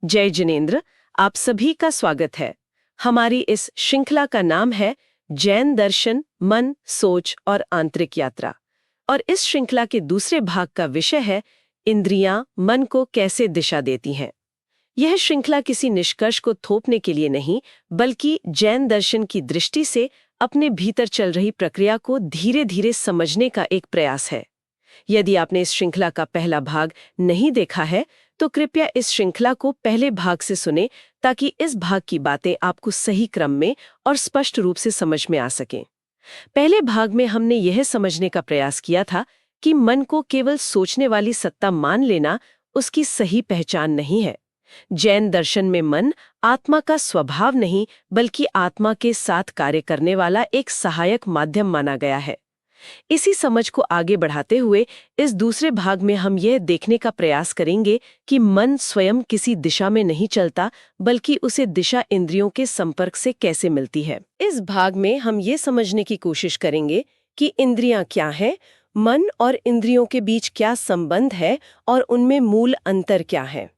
जय जिनेंद्र, आप सभी का स्वागत है। हमारी इस श्रृंखला का नाम है जैन दर्शन, मन, सोच और आंतरिक यात्रा। और इस श्रृंखला के दूसरे भाग का विषय है इंद्रियां मन को कैसे दिशा देती हैं। यह श्रृंखला किसी निष्कर्ष को थोपने के लिए नहीं, बल्कि जैन दर्शन की दृष्टि से अपने भीतर चल रही प्रक्रिया को धीरे धीरे समझने का एक प्रयास है। यदि आपने इस श्रृंखला का पहला भाग नहीं देखा है, तो कृपया इस श्रृंखला को पहले भाग से सुने, ताकि इस भाग की बातें आपको सही क्रम में और स्पष्ट रूप से समझ में आ सकें। पहले भाग में हमने यह समझने का प्रयास किया था कि मन को केवल सोचने वाली सत्ता मान लेना उसकी सही पहचान नहीं है। जैन दर्शन में मन आत्मा का स्वभाव नहीं, बल्कि आत्मा के साथ कार्य करने वाला एक सहायक माध्यम माना गया है। इसी समझ को आगे बढ़ाते हुए इस दूसरे भाग में हम यह देखने का प्रयास करेंगे कि मन स्वयं किसी दिशा में नहीं चलता, बल्कि उसे दिशा इंद्रियों के संपर्क से कैसे मिलती है। इस भाग में हम ये समझने की कोशिश करेंगे कि इंद्रियां क्या हैं, मन और इंद्रियों के बीच क्या संबंध है और उनमें मूल अंतर क्या है।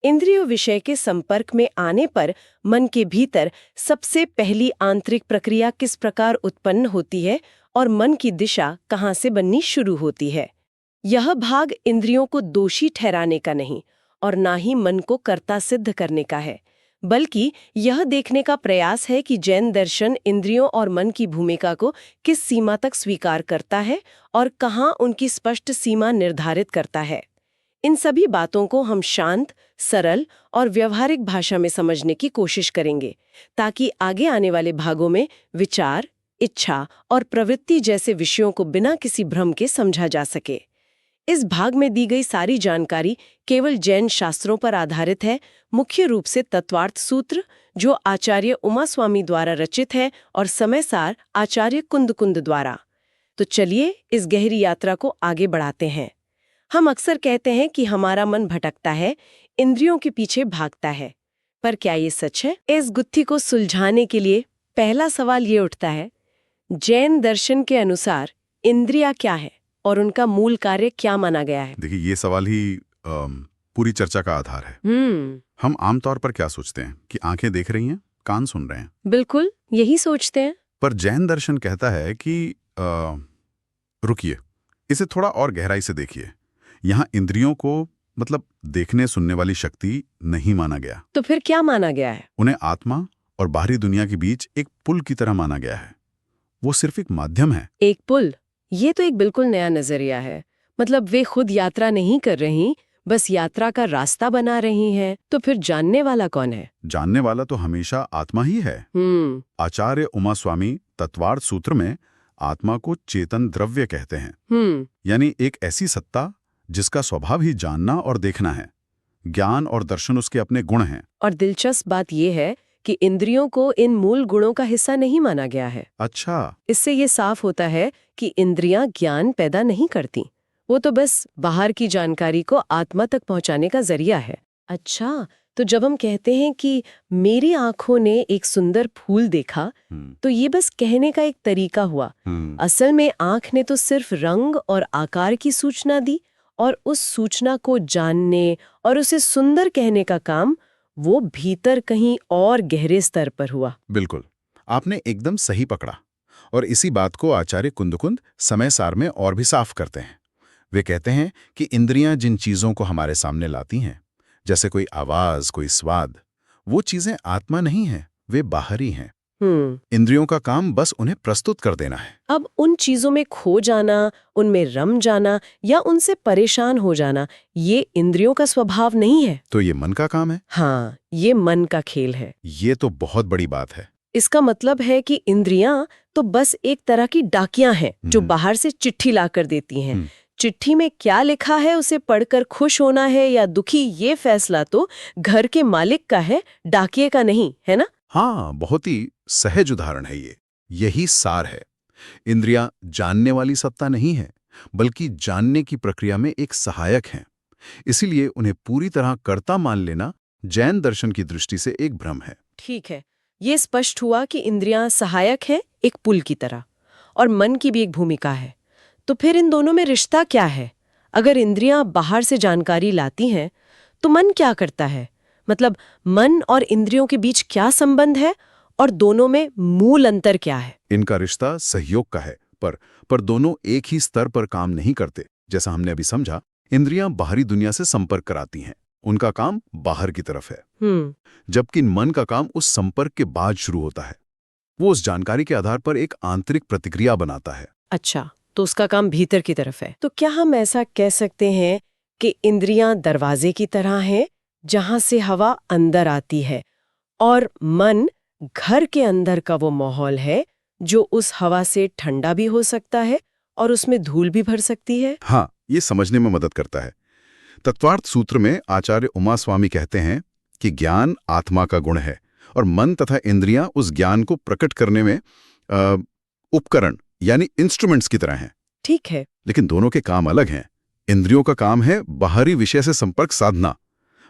इंद्रियों विषय के संपर्क में आने पर मन के भीतर सबसे पहली आंतरिक प्रक्रिया किस प्रकार उत्पन्न होती है और मन की दिशा कहाँ से बननी शुरू होती है। यह भाग इंद्रियों को दोषी ठहराने का नहीं और ना ही मन को कर्ता सिद्ध करने का है, बल्कि यह देखने का प्रयास है कि जैन दर्शन इंद्रियों और मन की भूमिका को किस सीमा तक स्वीकार करता है और कहाँ उनकी स्पष्ट सीमा निर्धारित करता है। इन सभी बातों को हम शांत, सरल और व्यवहारिक भाषा में समझने की कोशिश करेंगे, ताकि आगे आने वाले भागों में विचार, इच्छा और प्रवृत्ति जैसे विषयों को बिना किसी भ्रम के समझा जा सके। इस भाग में दी गई सारी जानकारी केवल जैन शास्त्रों पर आधारित है, मुख्य रूप से तत्वार्थ सूत्र जो आचार्य उमास्वामी द्वारा रचित है और समय सार आचार्य कुंद द्वारा। तो चलिए इस गहरी यात्रा को आगे बढ़ाते हैं। हम अक्सर कहते हैं कि हमारा मन भटकता है, इंद्रियों के पीछे भागता है, पर क्या ये सच है? इस गुत्थी को सुलझाने के लिए पहला सवाल ये उठता है, जैन दर्शन के अनुसार इंद्रियां क्या है और उनका मूल कार्य क्या माना गया है? देखिए, ये सवाल ही पूरी चर्चा का आधार है। हम आमतौर पर क्या सोचते हैं कि आंखें देख रही हैं, कान सुन रहे हैं। बिल्कुल यही सोचते हैं। पर जैन दर्शन कहता है कि रुकिए, इसे थोड़ा और गहराई से देखिए। यहाँ इंद्रियों को मतलब देखने सुनने वाली शक्ति नहीं माना गया। तो फिर क्या माना गया है? उन्हें आत्मा और बाहरी दुनिया के बीच एक पुल की तरह माना गया है। वो सिर्फ एक माध्यम है। एक पुल? ये तो एक बिल्कुल नया नजरिया है। मतलब वे खुद यात्रा नहीं कर रही, बस यात्रा का रास्ता बना रही हैं। तो फिर जानने वाला कौन है? जानने वाला तो हमेशा आत्मा ही है। आचार्य उमास्वामी तत्वार्थ सूत्र में आत्मा को चेतन द्रव्य कहते हैं। यानी एक ऐसी सत्ता जिसका स्वभाव ही जानना और देखना है। ज्ञान और दर्शन उसके अपने गुण हैं। और दिलचस्प बात यह है कि इंद्रियों को इन मूल गुणों का हिस्सा नहीं माना गया है। अच्छा। इससे ये साफ होता है कि इंद्रियां ज्ञान पैदा नहीं करती, वो तो बस बाहर की जानकारी को आत्मा तक पहुंचाने का जरिया है। अच्छा, तो जब हम कहते हैं कि मेरी आंखों ने एक सुंदर फूल देखा, तो ये बस कहने का एक तरीका हुआ। असल में आंख ने तो सिर्फ रंग और आकार की सूचना दी, और उस सूचना को जानने और उसे सुंदर कहने का काम वो भीतर कहीं और गहरे स्तर पर हुआ। बिल्कुल, आपने एकदम सही पकड़ा। और इसी बात को आचार्य कुंद समय सार में और भी साफ करते हैं। वे कहते हैं कि इंद्रियां जिन चीजों को हमारे सामने लाती हैं, जैसे कोई आवाज, कोई स्वाद, वो चीजें आत्मा नहीं हैं, वे बाहरी हैं। इंद्रियों का काम बस उन्हें प्रस्तुत कर देना है। अब उन चीजों में खो जाना, उनमें रम जाना या उनसे परेशान हो जाना, ये इंद्रियों का स्वभाव नहीं है। तो ये मन का काम है। हाँ, ये मन का खेल है। ये तो बहुत बड़ी बात है। इसका मतलब है कि इंद्रियां तो बस एक तरह की डाकियां हैं जो बाहर से चिट्ठी ला कर देती हैं। चिट्ठी में क्या लिखा है उसे पढ़कर खुश होना है या दुखी, ये फैसला तो घर के मालिक का है, डाकिये का नहीं, है ना? हाँ, बहुत ही सहज उदाहरण है ये। यही सार है। इंद्रियां जानने वाली सत्ता नहीं है, बल्कि जानने की प्रक्रिया में एक सहायक हैं। इसीलिए उन्हें पूरी तरह कर्ता मान लेना जैन दर्शन की दृष्टि से एक भ्रम है। ठीक है, ये स्पष्ट हुआ कि इंद्रियां सहायक हैं, एक पुल की तरह, और मन की भी एक भूमिका है। तो फिर इन दोनों में रिश्ता क्या है? अगर इंद्रियां बाहर से जानकारी लाती हैं, तो मन क्या करता है? मतलब मन और इंद्रियों के बीच क्या संबंध है और दोनों में मूल अंतर क्या है? इनका रिश्ता सहयोग का है, पर दोनों एक ही स्तर पर काम नहीं करते। जैसा हमने अभी समझा, इंद्रियां बाहरी दुनिया से संपर्क कराती हैं, उनका काम बाहर की तरफ है, जबकि मन का काम उस संपर्क के बाद शुरू होता है। वो उस जानकारी के आधार पर एक आंतरिक प्रतिक्रिया बनाता है। अच्छा, तो उसका काम भीतर की तरफ है। तो क्या हम ऐसा कह सकते हैं कि इंद्रियां दरवाजे की तरह हैं, जहां से हवा अंदर आती है, और मन घर के अंदर का वो माहौल है जो उस हवा से ठंडा भी हो सकता है और उसमें धूल भी भर सकती है? हाँ, ये समझने में मदद करता है। तत्वार्थ सूत्र में आचार्य उमास्वामी कहते हैं कि ज्ञान आत्मा का गुण है और मन तथा इंद्रियां उस ज्ञान को प्रकट करने में उपकरण यानी इंस्ट्रूमेंट्स की तरह हैं। ठीक है। लेकिन दोनों के काम अलग हैं। इंद्रियों का काम है बाहरी विषय से संपर्क साधना,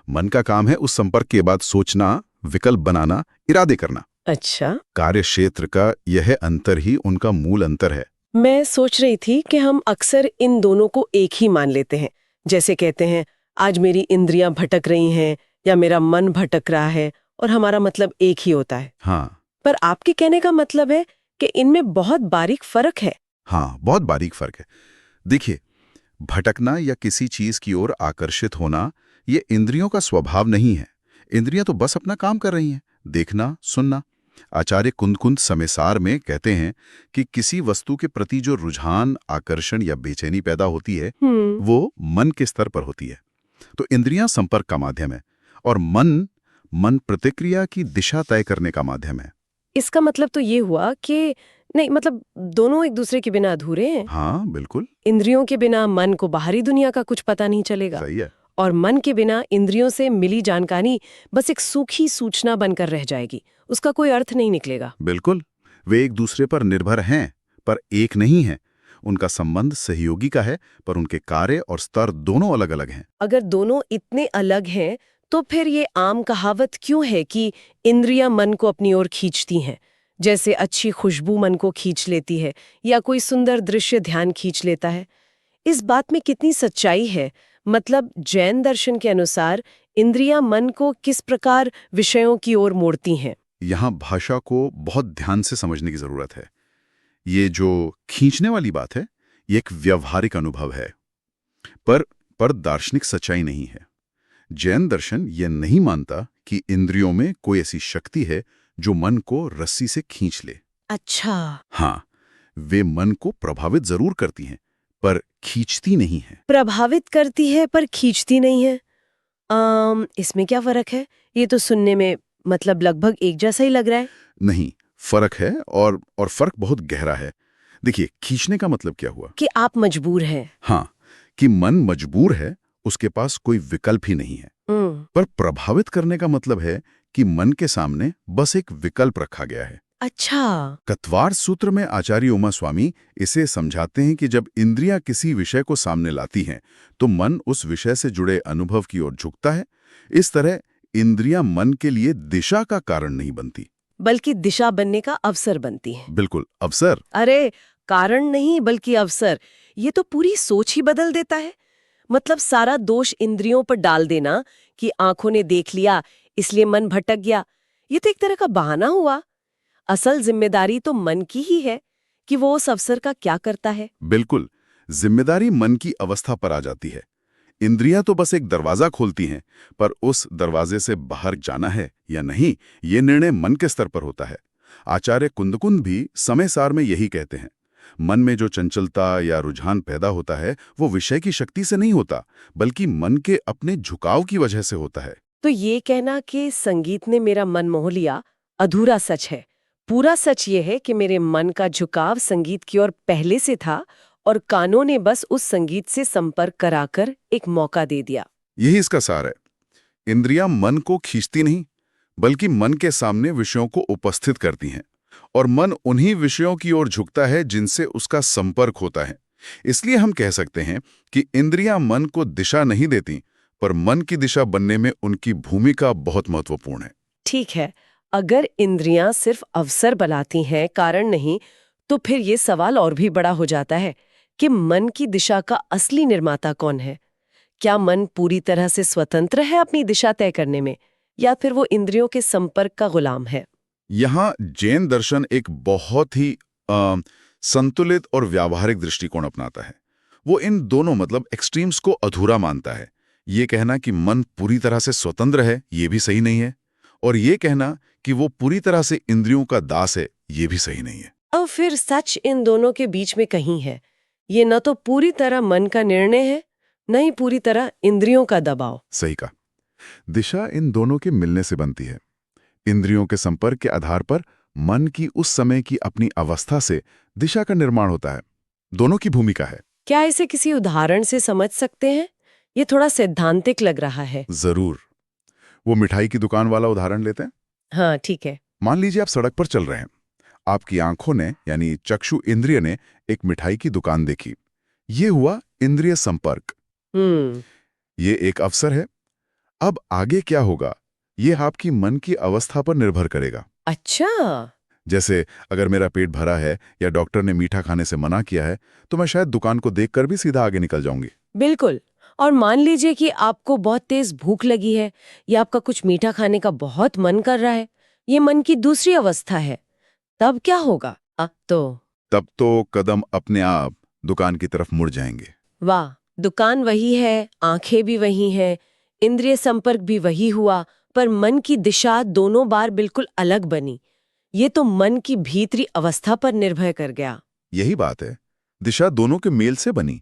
मन का काम है उस संपर्क के बाद सोचना, विकल्प बनाना, इरादे करना। अच्छा, कार्य क्षेत्र का यह अंतर ही उनका मूल अंतर है। मैं सोच रही थी कि हम अक्सर इन दोनों को एक ही मान लेते हैं। जैसे कहते हैं, आज मेरी इंद्रियां भटक रही हैं या मेरा मन भटक रहा है, और हमारा मतलब एक ही होता है। हाँ, पर आपके कहने का मतलब है कि इनमें बहुत बारीक फर्क है। हाँ, बहुत बारीक फर्क है। देखिए, भटकना या किसी चीज की ओर आकर्षित होना ये इंद्रियों का स्वभाव नहीं है। इंद्रियां तो बस अपना काम कर रही हैं, देखना, सुनना। आचार्य कुंद समेसार में कहते हैं कि किसी वस्तु के प्रति जो रुझान, आकर्षण या बेचैनी पैदा होती है, वो मन के स्तर पर होती है। तो इंद्रियां संपर्क का माध्यम है और मन प्रतिक्रिया की दिशा तय करने का माध्यम है। इसका मतलब तो ये हुआ कि नहीं, मतलब दोनों एक दूसरे के बिना अधूरे हैं। हाँ, बिल्कुल इंद्रियों के बिना मन को बाहरी दुनिया का कुछ पता नहीं चलेगा, सही है। और मन के बिना इंद्रियों से मिली जानकारी बस एक सूखी सूचना बनकर रह जाएगी, उसका कोई अर्थ नहीं निकलेगा। बिल्कुल, वे एक दूसरे पर निर्भर हैं पर एक नहीं है। उनका संबंध सहयोगी का है, पर उनके कार्य और स्तर दोनों अलग अलग हैं। अगर दोनों इतने अलग हैं, तो फिर ये आम कहावत क्यों है कि इंद्रियां मन को अपनी ओर खींचती हैं? जैसे अच्छी खुशबू मन को खींच लेती है या कोई सुंदर दृश्य ध्यान खींच लेता है। इस बात में कितनी सच्चाई है? मतलब जैन दर्शन के अनुसार इंद्रियां मन को किस प्रकार विषयों की ओर मोड़ती हैं? यहाँ भाषा को बहुत ध्यान से समझने की जरूरत है। ये जो खींचने वाली बात है, ये एक व्यवहारिक अनुभव है, पर दार्शनिक सच्चाई नहीं है। जैन दर्शन ये नहीं मानता कि इंद्रियों में कोई ऐसी शक्ति है जो मन को रस्सी से खींच ले। अच्छा, हाँ, वे मन को प्रभावित जरूर करती हैं, पर खींचती नहीं है। प्रभावित करती है पर खींचती नहीं है। इसमें क्या फर्क है? ये तो सुनने में मतलब लगभग एक जैसा ही लग रहा है। नहीं, फर्क है और फर्क बहुत गहरा है। देखिए, खींचने का मतलब क्या हुआ कि आप मजबूर हैं। हाँ, कि मन मजबूर है, उसके पास कोई विकल्प ही नहीं है। पर प्रभावित करने का मतलब है कि मन के सामने बस एक विकल्प रखा गया है। अच्छा, कत्वार सूत्र में आचार्य उमास्वामी इसे समझाते हैं कि जब इंद्रियां किसी विषय को सामने लाती हैं, तो मन उस विषय से जुड़े अनुभव की ओर झुकता है। इस तरह इंद्रियां मन के लिए दिशा का कारण नहीं बनती, बल्कि दिशा बनने का अवसर बनती है। बिल्कुल अवसर। अरे, कारण नहीं बल्कि अवसर। ये तो पूरी सोच ही बदल देता है। मतलब सारा दोष इंद्रियों पर डाल देना कि आंखों ने देख लिया इसलिए मन भटक गया, ये तो एक तरह का बहाना हुआ। असल जिम्मेदारी तो मन की ही है कि वो उस अवसर का क्या करता है। बिल्कुल, जिम्मेदारी मन की अवस्था पर आ जाती है। इंद्रियां तो बस एक दरवाजा खोलती हैं, पर उस दरवाजे से बाहर जाना है या नहीं, ये निर्णय मन के स्तर पर होता है। आचार्य कुंद भी समय सार में यही कहते हैं। मन में जो चंचलता या रुझान पैदा होता है, वो विषय की शक्ति से नहीं होता, बल्कि मन के अपने झुकाव की वजह से होता है। तो ये कहना कि संगीत ने मेरा मन मोह लिया अधूरा सच है। पूरा सच ये है कि मेरे मन का झुकाव संगीत की ओर पहले से था और कानों ने बस उस संगीत से संपर्क कराकर एक मौका दे दिया। यही इसका सार है। इंद्रियां मन को खींचती नहीं, बल्कि मन के सामने विषयों को उपस्थित करती हैं, और मन उन्हीं विषयों की ओर झुकता है जिनसे उसका संपर्क होता है। इसलिए हम कह सकते हैं कि इंद्रियां मन को दिशा नहीं देती, पर मन की दिशा बनने में उनकी भूमिका बहुत महत्वपूर्ण है। ठीक है, अगर इंद्रियां सिर्फ अवसर बनाती हैं, कारण नहीं, तो फिर ये सवाल और भी बड़ा हो जाता है कि मन की दिशा का असली निर्माता कौन है? क्या मन पूरी तरह से स्वतंत्र है अपनी दिशा तय करने में, या फिर वो इंद्रियों के संपर्क का गुलाम है? यहाँ जैन दर्शन एक बहुत ही संतुलित और व्यावहारिक दृष्टिकोण अपनाता है। वो इन दोनों मतलब एक्सट्रीम्स को अधूरा मानता है। ये कहना कि मन पूरी तरह से स्वतंत्र है, ये भी सही नहीं है, और ये कहना कि वो पूरी तरह से इंद्रियों का दास है, ये भी सही नहीं है। अब फिर सच इन दोनों के बीच में कहीं है। ये न तो पूरी तरह मन का निर्णय है, न ही पूरी तरह इंद्रियों का दबाव। सही कहा। दिशा इन दोनों के मिलने से बनती है। इंद्रियों के संपर्क के आधार पर मन की उस समय की अपनी अवस्था से दिशा का निर्माण होता है। दोनों की भूमिका है। क्या इसे किसी उदाहरण से समझ सकते हैं? ये थोड़ा सैद्धांतिक लग रहा है। जरूर। वो मिठाई की दुकान वाला उदाहरण लेते हैं। हाँ, ठीक है। मान लीजिए आप सड़क पर चल रहे हैं। आपकी आंखों ने यानी चक्षु इंद्रिय ने एक मिठाई की दुकान देखी। ये हुआ इंद्रिय संपर्क। ये एक अवसर है। अब आगे क्या होगा, ये आपकी मन की अवस्था पर निर्भर करेगा। अच्छा। जैसे अगर मेरा पेट भरा है या डॉक्टर ने मीठा खाने से मना किया है, तो मैं शायद दुकान को देखकर भी सीधा आगे निकल जाऊंगी। बिल्कुल। और मान लीजिए कि आपको बहुत तेज भूख लगी है या आपका कुछ मीठा खाने का बहुत मन कर रहा है। ये मन की दूसरी अवस्था है। तब क्या होगा? तब तो कदम अपने आप दुकान की तरफ मुड़ जाएंगे। वाह, दुकान वही है, आंखें भी वही हैं, इंद्रिय संपर्क भी वही हुआ, पर मन की दिशा दोनों बार बिल्कुल अलग बनी। ये तो मन की भीतरी अवस्था पर निर्भर कर गया। यही बात है, दिशा दोनों के मेल से बनी।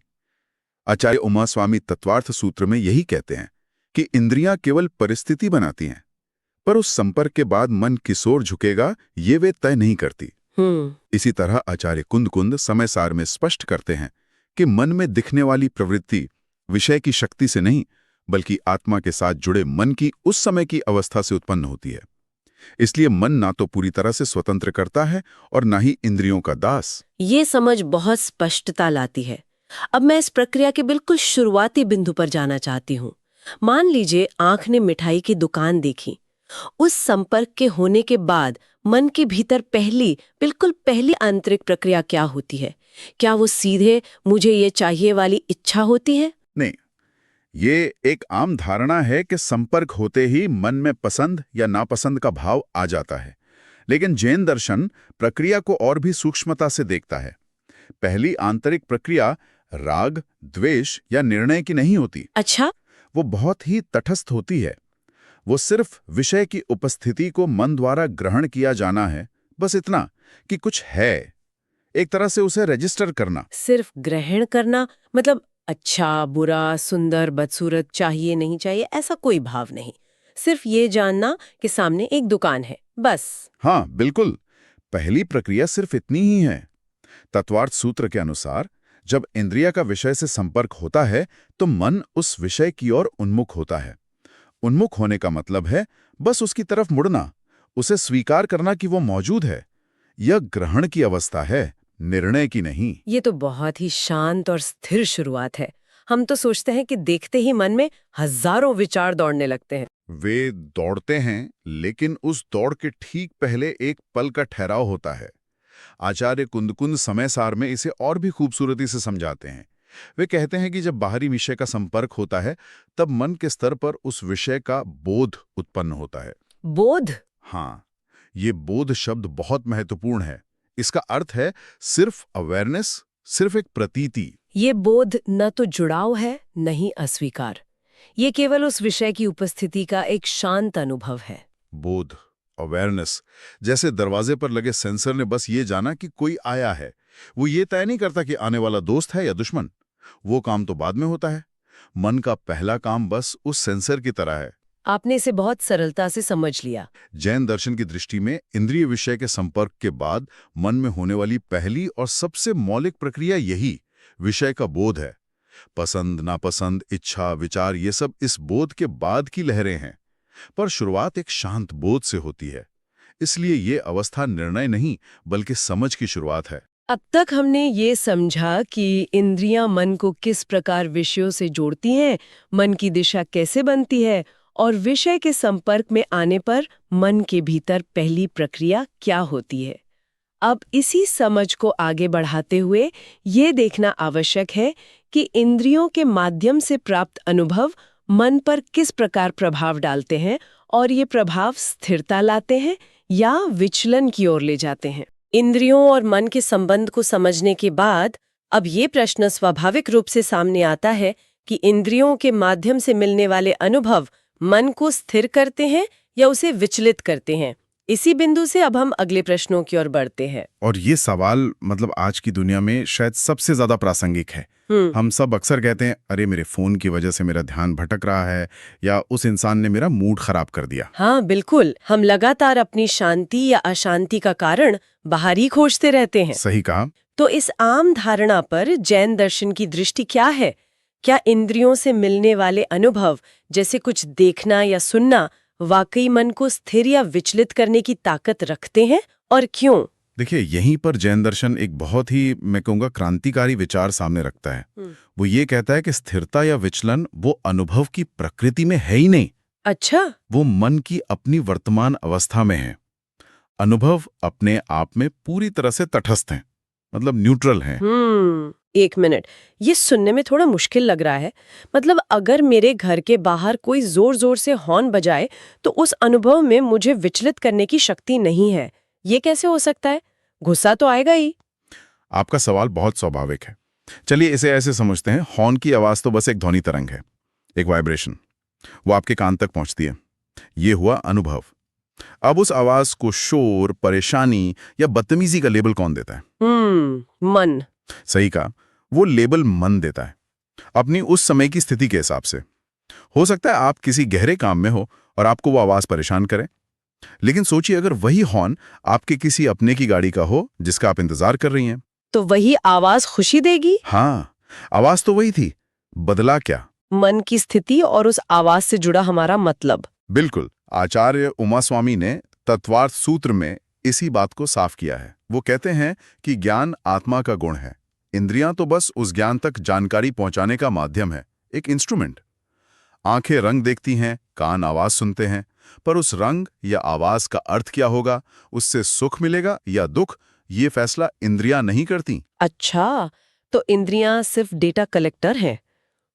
आचार्य उमा स्वामी तत्वार्थ सूत्र में यही कहते हैं कि इंद्रियां केवल परिस्थिति बनाती हैं, पर उस संपर्क के बाद मन किस ओर झुकेगा ये वे तय नहीं करती। इसी तरह आचार्य कुंद समय सार में स्पष्ट करते हैं कि मन में दिखने वाली प्रवृत्ति विषय की शक्ति से नहीं, बल्कि आत्मा के साथ जुड़े मन की उस समय की अवस्था से उत्पन्न होती है। इसलिए मन ना तो पूरी तरह से स्वतंत्र करता है और ना ही इंद्रियों का दास। ये समझ बहुत स्पष्टता लाती है। अब मैं इस प्रक्रिया के बिल्कुल शुरुआती बिंदु पर जाना चाहती हूँ। मान लीजिए आंख ने मिठाई की दुकान देखी। उस संपर्क के होने के बाद मन के भीतर बिल्कुल पहली आंतरिक प्रक्रिया क्या होती है? क्या वो सीधे मुझे ये चाहिए वाली इच्छा होती है? नहीं, ये एक आम धारणा है कि संपर्क होते ही मन में पसंद या नापसंद का भाव आ जाता है। लेकिन जैन दर्शन प्रक्रिया को और भी सूक्ष्मता से देखता है। पहली आंतरिक प्रक्रिया राग, द्वेष या निर्णय की नहीं होती। अच्छा। वो बहुत ही तटस्थ होती है। वो सिर्फ विषय की उपस्थिति को मन द्वारा ग्रहण किया जाना है, बस इतना कि कुछ है, एक तरह से उसे रजिस्टर करना। सिर्फ ग्रहण करना मतलब अच्छा, बुरा, सुंदर, बदसूरत, चाहिए, नहीं चाहिए, ऐसा कोई भाव नहीं। सिर्फ ये जानना कि सामने एक दुकान है, बस। हाँ, बिल्कुल। पहली प्रक्रिया सिर्फ इतनी ही है। तत्वार्थ सूत्र के अनुसार जब इंद्रिया का विषय से संपर्क होता है तो मन उस विषय की ओर उन्मुख होता है। उन्मुख होने का मतलब है बस उसकी तरफ मुड़ना, उसे स्वीकार करना कि वो मौजूद है। यह ग्रहण की अवस्था है, निर्णय की नहीं। ये तो बहुत ही शांत और स्थिर शुरुआत है। हम तो सोचते हैं कि देखते ही मन में हजारों विचार दौड़ने लगते हैं। वे दौड़ते हैं, लेकिन उस दौड़ के ठीक पहले एक पल का ठहराव होता है। आचार्य कुंद समय सार में इसे और भी खूबसूरती से समझाते हैं। वे कहते हैं कि जब बाहरी विषय का संपर्क होता है तब मन के स्तर पर उस विषय का बोध उत्पन्न होता है। बोध? हाँ, ये बोध शब्द बहुत महत्वपूर्ण है। इसका अर्थ है सिर्फ अवेयरनेस, सिर्फ एक प्रतीति। ये बोध न तो जुड़ाव है, न ही अस्वीकार। ये केवल उस विषय की उपस्थिति का एक शांत अनुभव है। बोध, अवेयरनेस, जैसे दरवाजे पर लगे सेंसर ने बस ये जाना कि कोई आया है। वो ये तय नहीं करता कि आने वाला दोस्त है या दुश्मन। वो काम तो बाद में होता है। मन का पहला काम बस उस सेंसर की तरह है। आपने इसे बहुत सरलता से समझ लिया। जैन दर्शन की दृष्टि में इंद्रिय विषय के संपर्क के बाद मन में होने वाली पहली और सबसे मौलिक प्रक्रिया यही विषय का बोध है। पसंद, नापसंद, इच्छा, विचार, ये सब इस बोध के बाद की लहरें हैं। पर शुरुआत एक शांत बोध से होती है। इसलिए ये अवस्था निर्णय नहीं बल्कि समझ की शुरुआत है। अब तक हमने ये समझा कि इंद्रियां मन को किस प्रकार विषयों से जोड़ती हैं, मन की दिशा कैसे बनती है और विषय के संपर्क में आने पर मन के भीतर पहली प्रक्रिया क्या होती है। अब इसी समझ को आगे बढ़ाते हुए ये देखना आवश्यक है कि इंद्रियों के माध्यम से प्राप्त अनुभव मन पर किस प्रकार प्रभाव डालते हैं और ये प्रभाव स्थिरता लाते हैं या विचलन की ओर ले जाते हैं। इंद्रियों और मन के संबंध को समझने के बाद अब ये प्रश्न स्वाभाविक रूप से सामने आता है कि इंद्रियों के माध्यम से मिलने वाले अनुभव मन को स्थिर करते हैं या उसे विचलित करते हैं। इसी बिंदु से अब हम अगले प्रश्नों की ओर बढ़ते हैं। और ये सवाल आज की दुनिया में शायद सबसे ज्यादा प्रासंगिक है। हम सब अक्सर कहते हैं, अरे मेरे फोन की वजह से मेरा ध्यान भटक रहा है, या उस इंसान ने मेरा मूड खराब कर दिया। हाँ बिल्कुल, हम लगातार अपनी शांति या अशांति का कारण बाहर ही खोजते रहते हैं। सही कहा। तो इस आम धारणा पर जैन दर्शन की दृष्टि क्या है? क्या इंद्रियों से मिलने वाले अनुभव जैसे कुछ देखना या सुनना वाकई मन को स्थिर या विचलित करने की ताकत रखते हैं, और क्यों? देखिए, यहीं पर जैन दर्शन एक बहुत ही, मैं कहूँगा, क्रांतिकारी विचार सामने रखता है। वो ये कहता है कि स्थिरता या विचलन वो अनुभव की प्रकृति में है ही नहीं। अच्छा। वो मन की अपनी वर्तमान अवस्था में है। अनुभव अपने आप में पूरी तरह से तटस्थ हैं, न्यूट्रल हैं। एक मिनट, ये सुनने में थोड़ा मुश्किल लग रहा है। अगर मेरे घर के बाहर कोई जोर जोर से हॉर्न बजाए तो उस अनुभव में मुझे विचलित करने की शक्ति नहीं है। ये कैसे हो सकता है? गुस्सा तो आएगा ही। आपका सवाल बहुत स्वाभाविक है। चलिए इसे ऐसे समझते हैं, हॉर्न की आवाज तो बस एक ध्वनि तरंग है, एक वाइब्रेशन। वो आपके कान तक पहुंचती है। ये हुआ अनुभव। अब उस आवाज को शोर, परेशानी या बदतमीजी का लेबल कौन देता है? मन। सही कहा, वो लेबल मन देता है, अपनी उस समय की स्थिति के हिसाब से। हो सकता है आप किसी गहरे काम में हो और आपको वो आवाज परेशान करे, लेकिन सोचिए अगर वही हॉर्न आपके किसी अपने की गाड़ी का हो जिसका आप इंतजार कर रही हैं, तो वही आवाज खुशी देगी? हाँ, आवाज तो वही थी, बदला क्या? मन की स्थिति और उस आवाज से जुड़ा हमारा मतलब। बिल्कुल। आचार्य उमास्वामी ने तत्वार्थ सूत्र में इसी बात को साफ किया है। वो कहते हैं कि ज्ञान आत्मा का गुण है, इंद्रियां तो बस उस ज्ञान तक जानकारी पहुंचाने का माध्यम है, एक इंस्ट्रूमेंट। आंखें रंग देखती हैं, कान आवाज सुनते हैं, पर उस रंग या आवाज का अर्थ क्या होगा, उससे सुख मिलेगा या दुख, ये फैसला इंद्रियां नहीं करती। अच्छा, तो इंद्रियां सिर्फ डेटा कलेक्टर हैं।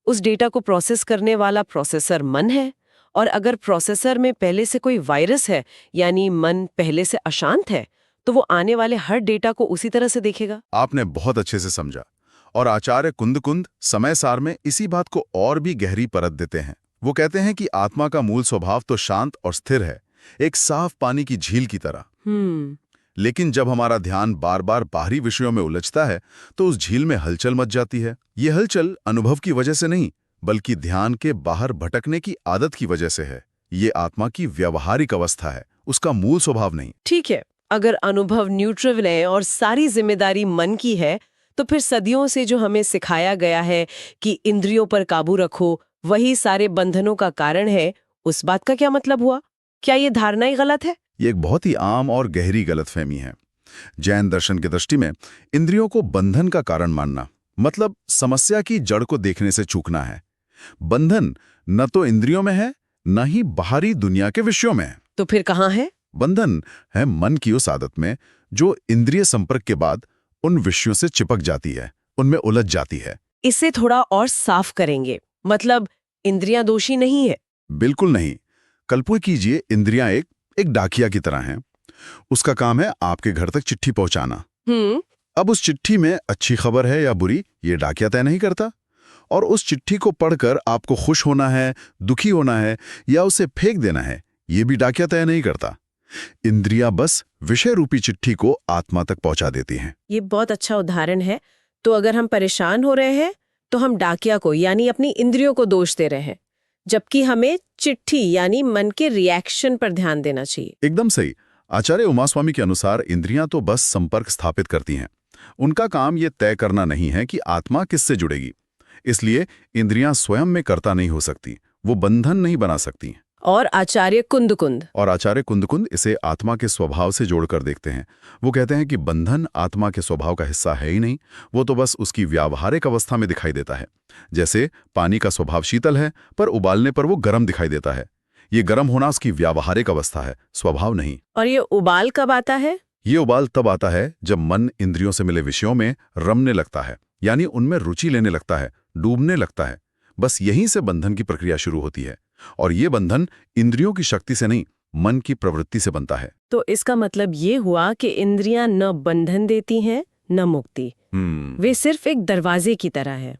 उस डेटा को प्रोसेस करने वाला प्रोसेसर मन है, और अगर प्रोसेसर में पहले से कोई वायरस है, यानी मन पहले से अशांत है, तो वो आने वाले हर डेटा को उसी तरह से देखेगा। आपने बहुत अच्छे से समझा। और आचार्य कुंद समय सार में इसी बात को और भी गहरी परत देते हैं। वो कहते हैं कि आत्मा का मूल स्वभाव तो शांत और स्थिर है, एक साफ पानी की झील की तरह। लेकिन जब हमारा ध्यान बार बार बाहरी विषयों में उलझता है तो उस झील में हलचल मच जाती है। ये हलचल अनुभव की वजह से नहीं, बल्कि ध्यान के बाहर भटकने की आदत की वजह से है। ये आत्मा की व्यावहारिक अवस्था है, उसका मूल स्वभाव नहीं। ठीक है, अगर अनुभव न्यूट्रल है और सारी जिम्मेदारी मन की है, तो फिर सदियों से जो हमें सिखाया गया है कि इंद्रियों पर काबू रखो, वही सारे बंधनों का कारण है, उस बात का क्या मतलब हुआ? क्या ये धारणा ही गलत है? ये एक बहुत ही आम और गहरी गलतफहमी है। जैन दर्शन की दृष्टि में इंद्रियों को बंधन का कारण मानना समस्या की जड़ को देखने से चूकना है। बंधन न तो इंद्रियों में है, न ही बाहरी दुनिया के विषयों में। तो फिर कहाँ है? बंधन है मन की उस आदत में जो इंद्रिय संपर्क के बाद उन विषयों से चिपक जाती है, उनमें उलझ जाती है। इसे थोड़ा और साफ करेंगे। इंद्रियां दोषी नहीं है? बिल्कुल नहीं। कल्पना कीजिए, इंद्रियां एक डाकिया की तरह हैं। उसका काम है आपके घर तक चिट्ठी पहुंचाना। अब उस चिट्ठी में अच्छी खबर है या बुरी, ये डाकिया तय नहीं करता। और उस चिट्ठी को पढ़कर आपको खुश होना है, दुखी होना है या उसे फेंक देना है, ये भी डाकिया तय नहीं करता। इंद्रियां बस विषय रूपी चिट्ठी को आत्मा तक पहुंचा देती हैं। ये बहुत अच्छा उदाहरण है। तो अगर हम परेशान हो रहे हैं तो हम डाकिया को यानी अपनी इंद्रियों को दोष दे रहे हैं, जबकि हमें चिट्ठी यानी मन के रिएक्शन पर ध्यान देना चाहिए। एकदम सही। आचार्य उमास्वामी के अनुसार इंद्रियां तो बस संपर्क स्थापित करती हैं। उनका काम ये तय करना नहीं है कि आत्मा किससे जुड़ेगी। इसलिए इंद्रियां स्वयं में कर्ता नहीं हो सकती, वो बंधन नहीं बना सकती। और आचार्य कुंद इसे आत्मा के स्वभाव से जोड़कर देखते हैं। वो कहते हैं कि बंधन आत्मा के स्वभाव का हिस्सा है ही नहीं, वो तो बस उसकी व्यावहारिक अवस्था में दिखाई देता है। जैसे पानी का स्वभाव शीतल है, पर उबालने पर वो गर्म दिखाई देता है। ये गर्म होना उसकी व्यावहारिक अवस्था है, स्वभाव नहीं। और ये उबाल कब आता है? ये उबाल तब आता है जब मन इंद्रियों से मिले विषयों में रमने लगता है, यानी उनमें रुचि लेने लगता है, डूबने लगता है। बस यहीं से बंधन की प्रक्रिया शुरू होती है। और ये बंधन इंद्रियों की शक्ति से नहीं, मन की प्रवृत्ति से बनता है। तो इसका मतलब ये हुआ कि इंद्रियां न बंधन देती हैं न मुक्ति। वे सिर्फ एक दरवाजे की तरह है।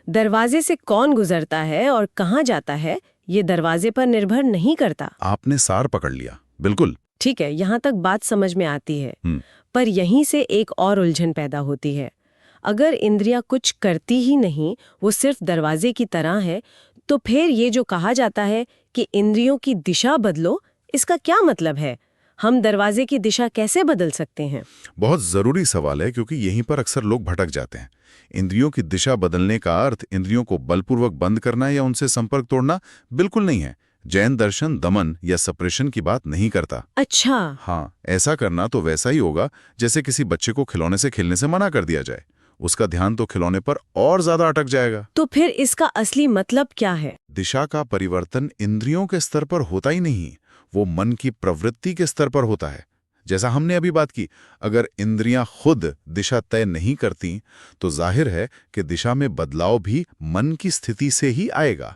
दरवाजे से कौन गुजरता है और कहाँ जाता है, ये दरवाजे पर निर्भर नहीं करता। आपने सार पकड़ लिया, बिल्कुल। ठीक है, यहाँ तक बात समझ में आती है। पर यहीं से एक और उलझन पैदा होती है। अगर इंद्रियां कुछ करती ही नहीं, वो सिर्फ दरवाजे की तरह है, तो फिर ये जो कहा जाता है कि इंद्रियों की दिशा बदलो, इसका क्या मतलब है? हम दरवाजे की दिशा कैसे बदल सकते हैं? बहुत जरूरी सवाल है, क्योंकि यहीं पर अक्सर लोग भटक जाते हैं। इंद्रियों की दिशा बदलने का अर्थ इंद्रियों को बलपूर्वक बंद करना या उनसे संपर्क तोड़ना बिल्कुल नहीं है। जैन दर्शन दमन या सप्रेशन की बात नहीं करता। अच्छा। हाँ, ऐसा करना तो वैसा ही होगा जैसे किसी बच्चे को खिलौने से खेलने से मना कर दिया जाए। उसका ध्यान तो खिलौने पर और ज्यादा अटक जाएगा। तो फिर इसका असली मतलब क्या है? दिशा का परिवर्तन इंद्रियों के स्तर पर होता ही नहीं, वो मन की प्रवृत्ति के स्तर पर होता है। जैसा हमने अभी बात की, अगर इंद्रियां खुद दिशा तय नहीं करती, तो जाहिर है कि दिशा में बदलाव भी मन की स्थिति से ही आएगा।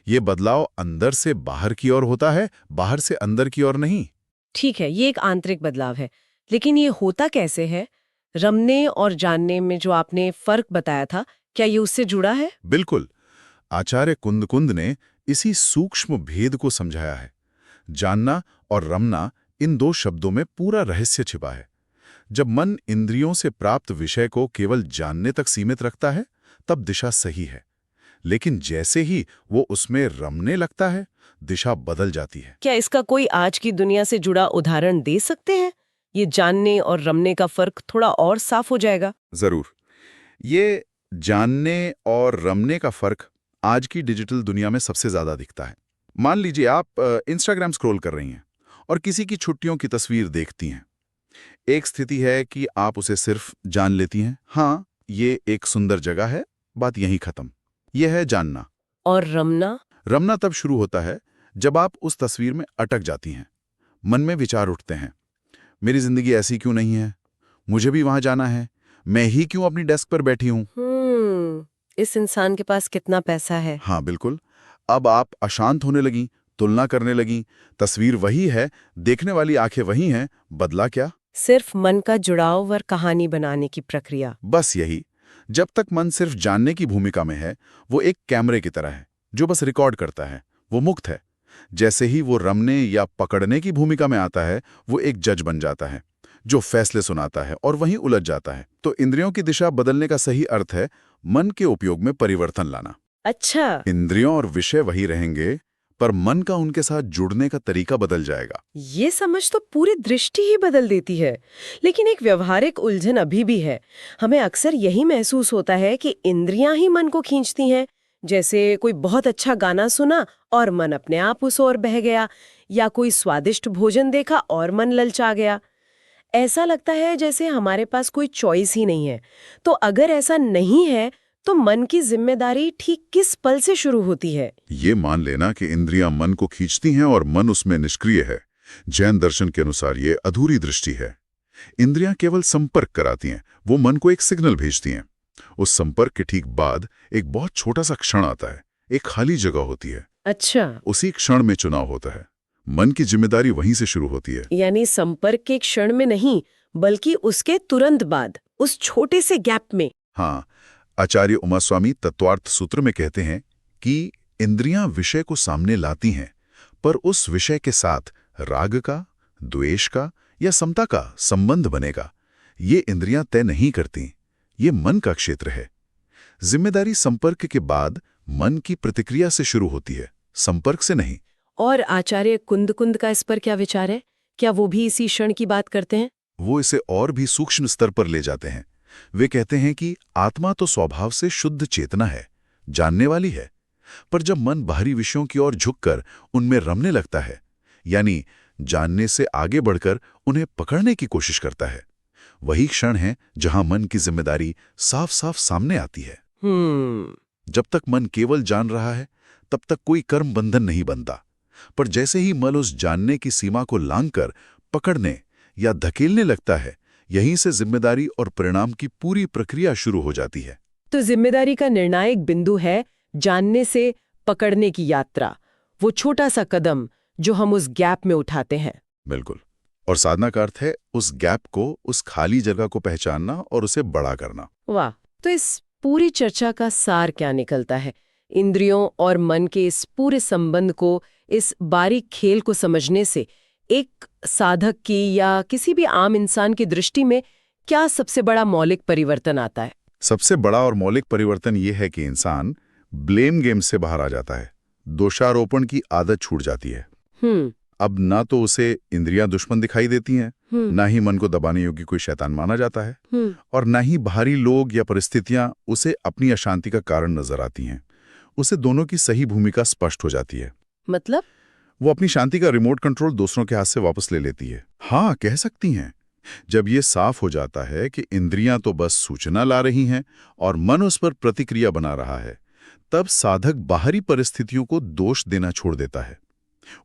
ये बदलाव अंदर से बाहर की ओर होता है, बाहर से अंदर की ओर नहीं। ठीक है, ये एक आंतरिक बदलाव है, लेकिन ये होता कैसे है? रमने और जानने में जो आपने फर्क बताया था, क्या ये उससे जुड़ा है? बिल्कुल। आचार्य कुंद ने इसी सूक्ष्म भेद को समझाया है। जानना और रमना, इन दो शब्दों में पूरा रहस्य छिपा है। जब मन इंद्रियों से प्राप्त विषय को केवल जानने तक सीमित रखता है, तब दिशा सही है। लेकिन जैसे ही वो उसमें रमने लगता है, दिशा बदल जाती है। क्या इसका कोई आज की दुनिया से जुड़ा उदाहरण दे सकते हैं? ये जानने और रमने का फर्क थोड़ा और साफ हो जाएगा। जरूर। ये जानने और रमने का फर्क आज की डिजिटल दुनिया में सबसे ज्यादा दिखता है। मान लीजिए आप इंस्टाग्राम स्क्रॉल कर रही हैं और किसी की छुट्टियों की तस्वीर देखती हैं। एक स्थिति है कि आप उसे सिर्फ जान लेती हैं, हाँ ये एक सुंदर जगह है, बात यहीं खत्म। यह है जानना। और रमना? रमना तब शुरू होता है जब आप उस तस्वीर में अटक जाती हैं। मन में विचार उठते हैं, मेरी जिंदगी ऐसी क्यों नहीं है, मुझे भी वहां जाना है, मैं ही क्यों अपनी डेस्क पर बैठी हूं। इस इंसान के पास कितना पैसा है। हाँ बिल्कुल। अब आप अशांत होने लगी, तुलना करने लगी। तस्वीर वही है, देखने वाली आंखें वही हैं, बदला क्या? सिर्फ मन का जुड़ाव और कहानी बनाने की प्रक्रिया। बस यही। जब तक मन सिर्फ जानने की भूमिका में है, वो एक कैमरे की तरह है जो बस रिकॉर्ड करता है, वो मुक्त है। जैसे ही वो रमने या पकड़ने की भूमिका में आता है, वो एक जज बन जाता है जो फैसले सुनाता है और वहीं उलझ जाता है। तो इंद्रियों की दिशा बदलने का सही अर्थ है मन के उपयोग में परिवर्तन लाना। अच्छा। इंद्रियों और विषय वही रहेंगे, पर मन का उनके साथ जुड़ने का तरीका बदल जाएगा। ये समझ तो पूरी दृष्टि ही बदल देती है। लेकिन एक व्यवहारिक उलझन अभी भी है। हमें अक्सर यही महसूस होता है कि इंद्रियां ही मन को खींचती हैं। जैसे कोई बहुत अच्छा गाना सुना और मन अपने आप उस ओर बह गया, या कोई स्वादिष्ट भोजन देखा और मन ललचा गया। ऐसा लगता है जैसे हमारे पास कोई चॉइस ही नहीं है। तो अगर ऐसा नहीं है, तो मन की जिम्मेदारी ठीक किस पल से शुरू होती है? ये मान लेना कि इंद्रियां मन को खींचती हैं और मन उसमें निष्क्रिय है, जैन दर्शन के अनुसार ये अधूरी दृष्टि है। इंद्रियां केवल संपर्क कराती हैं, वो मन को एक सिग्नल भेजती हैं। उस संपर्क के ठीक बाद एक बहुत छोटा सा क्षण आता है, एक खाली जगह होती है। अच्छा। उसी क्षण में चुनाव होता है। मन की जिम्मेदारी वहीं से शुरू होती है। यानी संपर्क के क्षण में नहीं, बल्कि उसके तुरंत बाद, उस छोटे से गैप में। हाँ, आचार्य उमास्वामी तत्वार्थ सूत्र में कहते हैं कि इंद्रियां विषय को सामने लाती हैं, पर उस विषय के साथ राग का, द्वेष का या समता का संबंध बनेगा, ये इंद्रियां तय नहीं करती। ये मन का क्षेत्र है। जिम्मेदारी संपर्क के बाद मन की प्रतिक्रिया से शुरू होती है, संपर्क से नहीं। और आचार्य कुंद का इस पर क्या विचार है? क्या वो भी इसी क्षण की बात करते हैं? वो इसे और भी सूक्ष्म स्तर पर ले जाते हैं। वे कहते हैं कि आत्मा तो स्वभाव से शुद्ध चेतना है, जानने वाली है, पर जब मन बाहरी विषयों की ओर झुककर उनमें रमने लगता है, यानी जानने से आगे बढ़कर उन्हें पकड़ने की कोशिश करता है, वही क्षण है जहां मन की जिम्मेदारी साफ साफ सामने आती है। जब तक मन केवल जान रहा है, तब तक कोई कर्म बंधन नहीं बनता, पर जैसे ही मन उस जानने की सीमा को लांघकर पकड़ने या धकेलने लगता है, यहीं से जिम्मेदारी और परिणाम की पूरी प्रक्रिया शुरू हो जाती है। तो जिम्मेदारी का निर्णायक बिंदु है जानने से पकड़ने की यात्रा, वो छोटा सा कदम जो हम उस गैप में उठाते हैं। बिल्कुल। और साधना का अर्थ है उस गैप को, उस खाली जगह को पहचानना और उसे बड़ा करना। वाह, तो इस पूरी चर्चा का सार क्या निकलता है? इंद्रियों और मन के इस पूरे संबंध को, इस बारीक खेल को समझने से एक साधक की या किसी भी आम इंसान की दृष्टि में क्या सबसे बड़ा मौलिक परिवर्तन आता है? सबसे बड़ा और मौलिक परिवर्तन यह है कि इंसान ब्लेम गेम से बाहर आ जाता है। दोषारोपण की आदत छूट जाती है। अब ना तो उसे इंद्रियां दुश्मन दिखाई देती हैं, ना ही मन को दबाने योग्य कोई शैतान माना जाता है, और ना ही बाहरी लोग या परिस्थितियां उसे अपनी अशांति का कारण नजर आती हैं। उसे दोनों की सही भूमिका स्पष्ट हो जाती है। मतलब वो अपनी शांति का रिमोट कंट्रोल दूसरों के हाथ से वापस ले लेती है। हाँ, कह सकती हैं। जब ये साफ हो जाता है कि इंद्रियां तो बस सूचना ला रही हैं और मन उस पर प्रतिक्रिया बना रहा है, तब साधक बाहरी परिस्थितियों को दोष देना छोड़ देता है।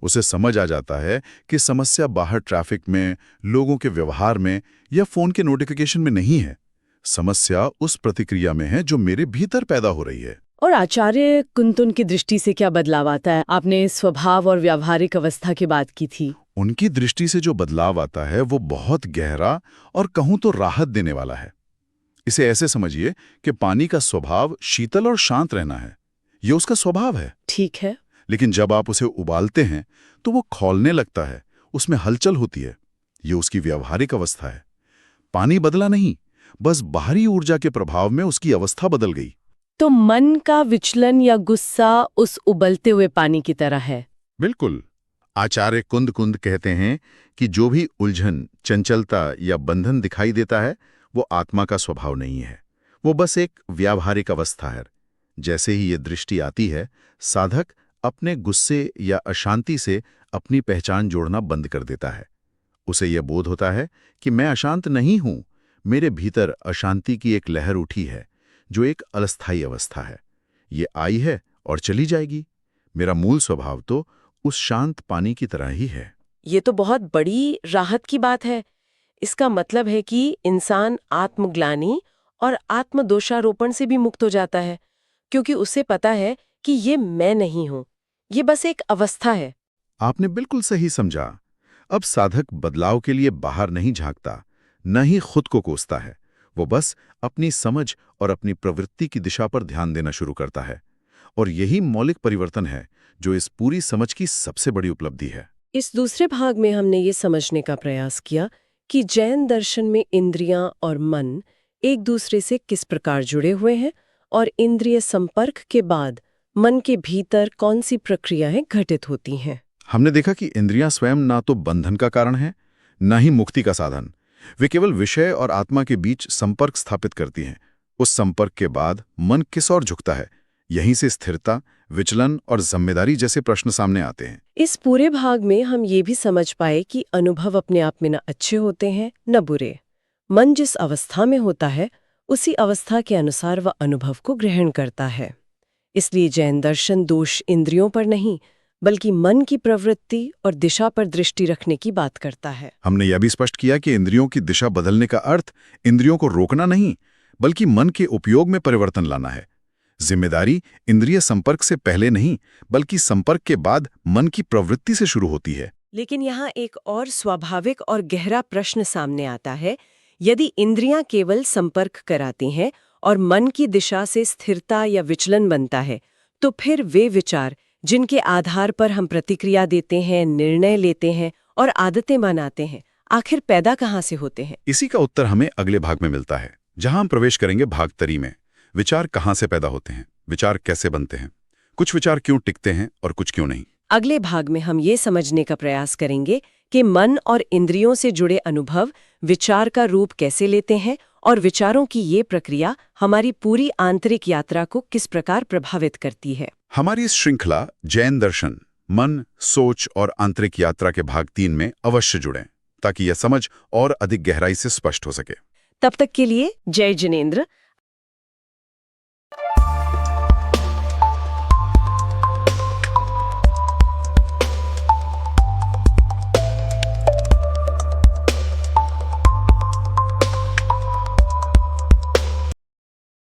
उसे समझ आ जाता है कि समस्या बाहर ट्रैफिक में, लोगों के व्यवहार में या फोन के नोटिफिकेशन में नहीं है। समस्या उस प्रतिक्रिया में है जो मेरे भीतर पैदा हो रही है। और आचार्य कुंतुन की दृष्टि से क्या बदलाव आता है? आपने स्वभाव और व्यावहारिक अवस्था की बात की थी। उनकी दृष्टि से जो बदलाव आता है वो बहुत गहरा और कहूं तो राहत देने वाला है। इसे ऐसे समझिए कि पानी का स्वभाव शीतल और शांत रहना है। ये उसका स्वभाव है। ठीक है। लेकिन जब आप उसे उबालते हैं तो वो खौलने लगता है, उसमें हलचल होती है। ये उसकी व्यावहारिक अवस्था है। पानी बदला नहीं, बस बाहरी ऊर्जा के प्रभाव में उसकी अवस्था बदल गई। तो मन का विचलन या गुस्सा उस उबलते हुए पानी की तरह है। बिल्कुल। आचार्य कुंद कहते हैं कि जो भी उलझन, चंचलता या बंधन दिखाई देता है वो आत्मा का स्वभाव नहीं है, वो बस एक व्यावहारिक अवस्था है। जैसे ही ये दृष्टि आती है, साधक अपने गुस्से या अशांति से अपनी पहचान जोड़ना बंद कर देता है। उसे यह बोध होता है कि मैं अशांत नहीं हूं, मेरे भीतर अशांति की एक लहर उठी है जो एक अस्थायी अवस्था है। ये आई है और चली जाएगी। मेरा मूल स्वभाव तो उस शांत पानी की तरह ही है। ये तो बहुत बड़ी राहत की बात है। इसका मतलब है कि इंसान आत्मग्लानि और आत्मदोषारोपण से भी मुक्त हो जाता है, क्योंकि उसे पता है कि ये मैं नहीं हूं, ये बस एक अवस्था है। आपने बिल्कुल सही समझा। अब साधक बदलाव के लिए बाहर नहीं झांकता, न ही खुद को कोसता है। वो बस अपनी समझ और अपनी प्रवृत्ति की दिशा पर ध्यान देना शुरू करता है। और यही मौलिक परिवर्तन है जो इस पूरी समझ की सबसे बड़ी उपलब्धि है। इस दूसरे भाग में हमने ये समझने का प्रयास किया कि जैन दर्शन में इंद्रियां और मन एक दूसरे से किस प्रकार जुड़े हुए हैं और इंद्रिय संपर्क के बाद मन के भीतर कौन सी प्रक्रियाएं घटित होती हैं। हमने देखा कि इंद्रियां स्वयं ना तो बंधन का कारण है, ना ही मुक्ति का साधन। वे केवल विषय और आत्मा के बीच संपर्क स्थापित करती हैं। उस संपर्क के बाद मन किस ओर झुकता है, यहीं से स्थिरता, विचलन और जिम्मेदारी जैसे प्रश्न सामने आते हैं। इस पूरे भाग में हम ये भी समझ पाए कि अनुभव अपने आप में न अच्छे होते हैं न बुरे। मन जिस अवस्था में होता है उसी अवस्था के अनुसार वह अनुभव को ग्रहण करता है। इसलिए जैन दर्शन दोष इंद्रियों पर नहीं बल्कि मन की प्रवृत्ति और दिशा पर दृष्टि रखने की बात करता है। हमने यह भी स्पष्ट किया कि इंद्रियों की दिशा बदलने का अर्थ इंद्रियों को रोकना नहीं बल्कि मन के उपयोग में परिवर्तन लाना है। जिम्मेदारी इंद्रिय संपर्क से पहले नहीं बल्कि संपर्क के बाद मन की प्रवृत्ति से शुरू होती है। लेकिन यहाँ एक और स्वाभाविक और गहरा प्रश्न सामने आता है। यदि इंद्रियां केवल संपर्क कराती हैं और मन की दिशा से स्थिरता या विचलन बनता है, तो फिर वे विचार जिनके आधार पर हम प्रतिक्रिया देते हैं, निर्णय लेते हैं और आदतें बनाते हैं, आखिर पैदा कहाँ से होते हैं? इसी का उत्तर हमें अगले भाग में मिलता है, जहां हम प्रवेश करेंगे भाग 3 में। विचार कहाँ से पैदा होते हैं, विचार कैसे बनते हैं, कुछ विचार क्यों टिकते हैं और कुछ क्यों नहीं। अगले भाग में हम ये समझने का प्रयास करेंगे कि मन और इंद्रियों से जुड़े अनुभव विचार का रूप कैसे लेते हैं और विचारों की ये प्रक्रिया हमारी पूरी आंतरिक यात्रा को किस प्रकार प्रभावित करती है। हमारी इस श्रृंखला जैन दर्शन, मन, सोच और आंतरिक यात्रा के भाग 3 में अवश्य जुड़ें, ताकि यह समझ और अधिक गहराई से स्पष्ट हो सके। तब तक के लिए जय जिनेंद्र।